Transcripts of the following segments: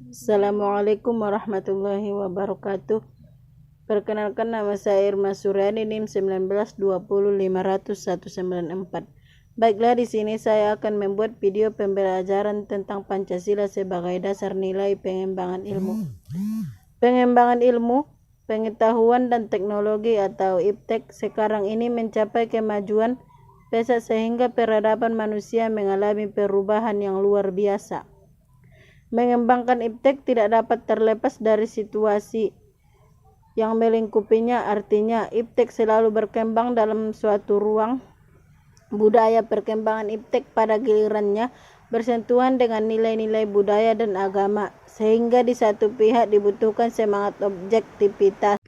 Assalamualaikum warahmatullahi wabarakatuh. Perkenalkan, nama saya Irma Suryani, NIM 192050194. Baiklah, di sini saya akan membuat video pembelajaran tentang Pancasila sebagai dasar nilai pengembangan ilmu. Pengembangan ilmu, pengetahuan dan teknologi atau IPTEK sekarang ini mencapai kemajuan pesat sehingga peradaban manusia mengalami perubahan yang luar biasa. Mengembangkan IPTEK tidak dapat terlepas dari situasi yang melingkupinya, artinya IPTEK selalu berkembang dalam suatu ruang budaya. Perkembangan IPTEK pada gilirannya bersentuhan dengan nilai-nilai budaya dan agama, sehingga di satu pihak dibutuhkan semangat objektivitas.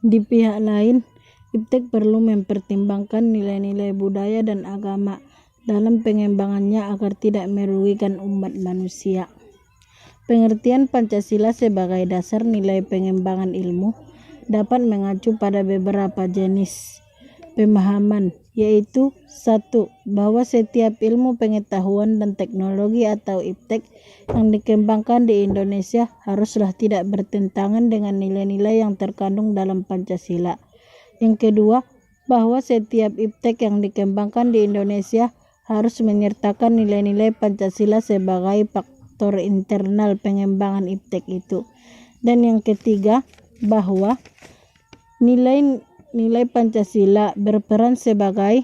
Di pihak lain, IPTEK perlu mempertimbangkan nilai-nilai budaya dan agama dalam pengembangannya agar tidak merugikan umat manusia. Pengertian Pancasila sebagai dasar nilai pengembangan ilmu dapat mengacu pada beberapa jenis pemahaman, yaitu 1. Bahwa setiap ilmu pengetahuan dan teknologi atau IPTEK yang dikembangkan di Indonesia haruslah tidak bertentangan dengan nilai-nilai yang terkandung dalam Pancasila. Yang kedua, bahwa setiap IPTEK yang dikembangkan di Indonesia harus menyertakan nilai-nilai Pancasila sebagai faktor internal pengembangan IPTEK itu. Dan yang ketiga, bahwa nilai Pancasila berperan sebagai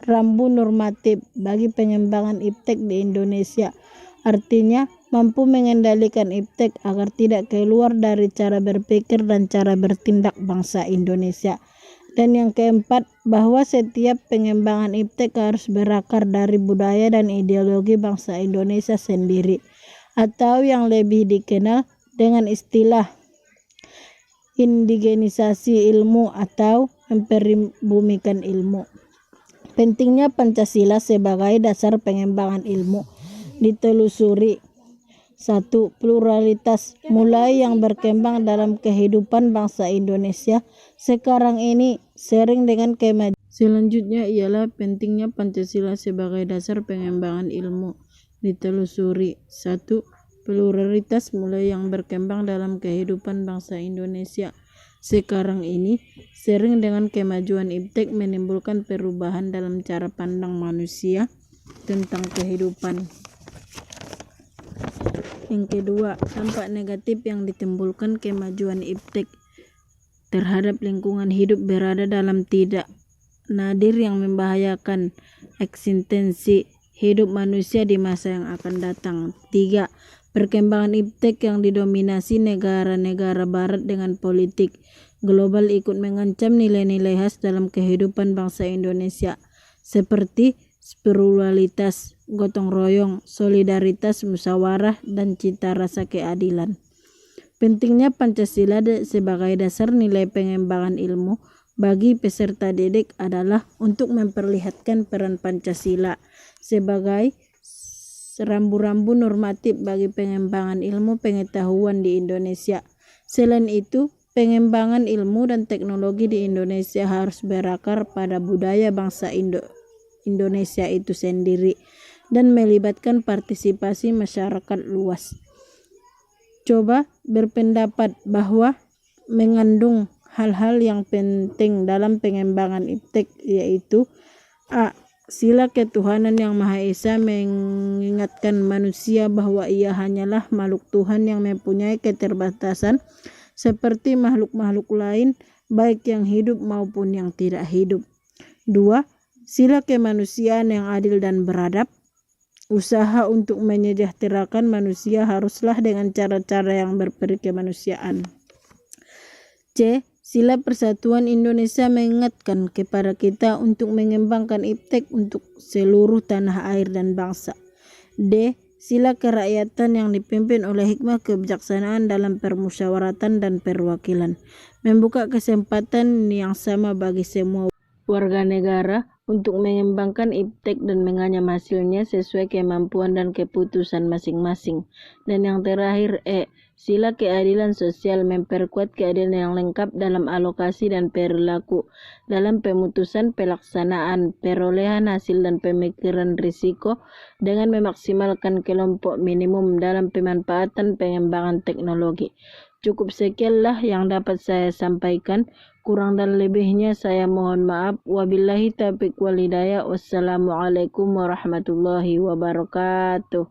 rambu normatif bagi pengembangan IPTEK di Indonesia. Artinya, mampu mengendalikan IPTEK agar tidak keluar dari cara berpikir dan cara bertindak bangsa Indonesia. Dan yang keempat, bahwa setiap pengembangan IPTEK harus berakar dari budaya dan ideologi bangsa Indonesia sendiri, atau yang lebih dikenal dengan istilah indigenisasi ilmu atau memperbumikan ilmu. Pentingnya Pancasila sebagai dasar pengembangan ilmu ditelusuri. 1. Pluralitas mulai yang berkembang dalam kehidupan bangsa Indonesia sekarang ini sering dengan kemajuan. Selanjutnya ialah pentingnya Pancasila sebagai dasar pengembangan ilmu ditelusuri. 1. Pluralitas mulai yang berkembang dalam kehidupan bangsa Indonesia sekarang ini sering dengan kemajuan IPTEK menimbulkan perubahan dalam cara pandang manusia tentang kehidupan. Yang kedua, dampak negatif yang ditimbulkan kemajuan IPTEK terhadap lingkungan hidup berada dalam tidak nadir yang membahayakan eksistensi hidup manusia di masa yang akan datang. 3. Perkembangan IPTEK yang didominasi negara-negara barat dengan politik global ikut mengancam nilai-nilai khas dalam kehidupan bangsa Indonesia seperti spiritualitas, gotong royong, solidaritas, musyawarah, dan cita rasa keadilan. Pentingnya Pancasila sebagai dasar nilai pengembangan ilmu bagi peserta didik adalah untuk memperlihatkan peran Pancasila sebagai rambu-rambu normatif bagi pengembangan ilmu pengetahuan di Indonesia. Selain itu, pengembangan ilmu dan teknologi di Indonesia harus berakar pada budaya bangsa Indonesia itu sendiri dan melibatkan partisipasi masyarakat luas. Coba berpendapat bahwa mengandung hal-hal yang penting dalam pengembangan IPTEK, yaitu A. Sila ketuhanan yang Maha Esa mengingatkan manusia bahwa ia hanyalah makhluk Tuhan yang mempunyai keterbatasan seperti makhluk-makhluk lain, baik yang hidup maupun yang tidak hidup. 2. Sila kemanusiaan yang adil dan beradab. Usaha untuk menyejahterakan manusia haruslah dengan cara-cara yang berperikemanusiaan. C. Sila persatuan Indonesia mengingatkan kepada kita untuk mengembangkan IPTEK untuk seluruh tanah air dan bangsa. D. Sila kerakyatan yang dipimpin oleh hikmah kebijaksanaan dalam permusyawaratan dan perwakilan, membuka kesempatan yang sama bagi semua warga negara untuk mengembangkan iptek dan menganyam hasilnya sesuai kemampuan dan keputusan masing-masing. Dan yang terakhir, sila keadilan sosial memperkuat keadilan yang lengkap dalam alokasi dan perilaku, dalam pemutusan pelaksanaan, perolehan hasil dan pemikiran risiko dengan memaksimalkan kelompok minimum dalam pemanfaatan pengembangan teknologi. Cukup sekianlah yang dapat saya sampaikan. Kurang dan lebihnya saya mohon maaf. Wabillahi taufiq wal hidayah. Wassalamualaikum warahmatullahi wabarakatuh.